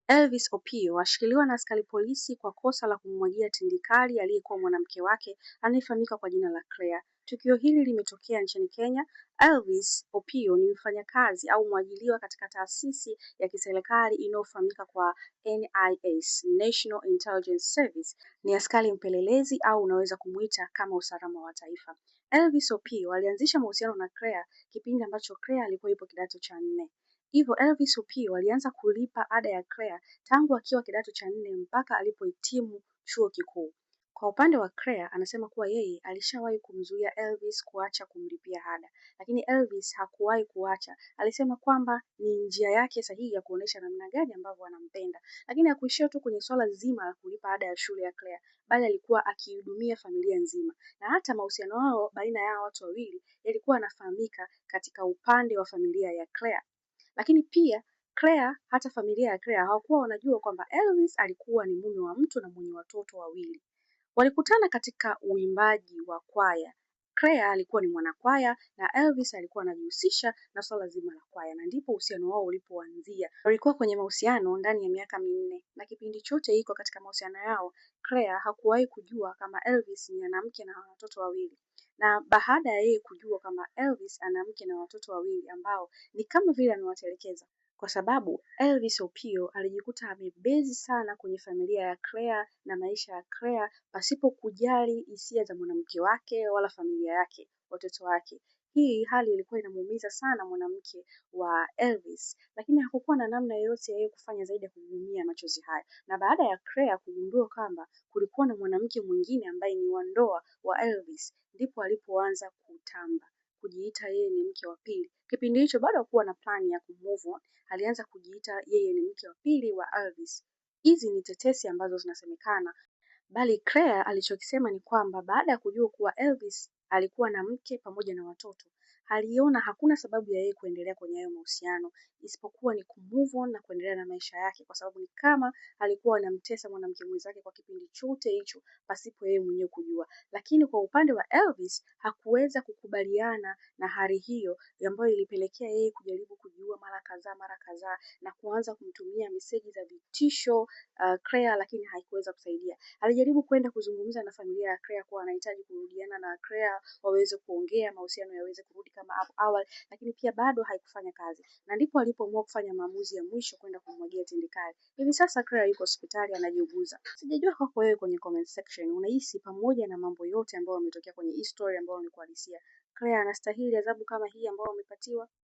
Elvis Opiyo ashikiliwa na askari polisi kwa kosa la kummwagia tindikali aliyekuwa mwanamke wake anayefahamika kwa jina la Claire. Tukio hili limetokea nchini Kenya. Elvis Opiyo ni mfanyakazi au mwajiriwa katika taasisi ya kiserikali inayofahamika kwa NIS, National Intelligence Service. Ni askari mpelelezi au unaweza kumuita kama usalama wa taifa. Elvis Opiyo alianzisha mahusiano na Claire kipindi ambacho Claire alikuwa yupo kidato cha 4. Hivyo Elvis Opiyo alianza kulipa ada ya Claire tangu akiwa kidato cha 4 mpaka alipohitimu chuo kikuu. Kwa upande wa Claire anasema kuwa yeye alishawahi kumzuia Elvis kuacha kumlipia ada, lakini Elvis hakuwahi kuacha. Alisema kwamba ni njia yake sahihi ya kuonesha namna gani ambavyo anampenda, lakini hakuishia tu kwenye swala zima la kulipa ada ya shule ya Claire, bali alikuwa akihudumia familia nzima, na hata mahusiano yao baina ya watu wawili yalikuwa yanafahamika katika upande wa familia ya Claire. Lakini pia Claire, hata familia ya Claire hawakuwa wanajua kwamba Elvis alikuwa ni mume wa mtu na mwenye watoto wawili. Walikutana katika uimbaji wa kwaya. Claire alikuwa ni mwanakwaya na Elvis alikuwa anajihusisha na swala zima la kwaya, na ndipo uhusiano wao ulipoanzia. Walikuwa kwenye mahusiano ndani ya miaka 4, na kipindi chote iko katika mahusiano yao Claire hakuwahi kujua kama Elvis ni mwanamke na watoto wawili. Na baada ya yeye kujua kama Elvis ana mke na watoto wawili ambao ni kama vile amewatelekeza, kwa sababu Elvis Opiyo alijikuta amebezi sana kwenye familia ya Claire na maisha ya Claire pasipo kujali hisia za mwanamke wake wala familia yake, watoto wake. Hii hali ilikuwa inamuumiza sana mwanamke wa Elvis, lakini hakukuwa na namna yoyote ya yeye kufanya zaidi ya kuvumilia machozi haya. Na baada ya Claire kugundua kwamba kulikuwa na mwanamke mwingine ambaye ni wa ndoa wa Elvis, ndipo alipoanza kutamba, kujiita yeye ni mke wa pili. Kipindi hicho bado hakuwa na plan ya kumove on, alianza kujiita yeye ni mke wa pili wa Elvis. Hizi ni tetesi ambazo zinasemekana, bali Claire alichokisema ni kwamba baada ya kujua kuwa Elvis alikuwa na mke pamoja na watoto, aliona hakuna sababu ya yeye kuendelea kwenye hayo mahusiano isipokuwa ni kumove on na kuendelea na maisha yake, kwa sababu ni kama alikuwa anamtesa mwanamke mwenzake kwa kipindi chote hicho pasipo yeye mwenyewe kujua. Lakini kwa upande wa Elvis hakuweza kukubaliana na hali hiyo, ambayo ilipelekea yeye kujaribu kujiua mara kadhaa na kuanza kumtumia meseji za vitisho Claire, lakini haikuweza kusaidia. Alijaribu kwenda kuzungumza na familia ya Claire kuwa anahitaji kurudiana na Claire waweze kuongea, mahusiano yaweze kurudi kama hapo awali, lakini pia bado haikufanya kazi. Na ndipo alipoamua kufanya maamuzi ya mwisho kwenda kumwagia tindikali. Hivi sasa Claire yuko hospitali anajiuguza. Sijajua kwako wewe kwenye comment section unahisi, pamoja na mambo yote ambayo yametokea kwenye hii story ambayo nilikuhadithia, Claire anastahili adhabu kama hii ambayo amepatiwa?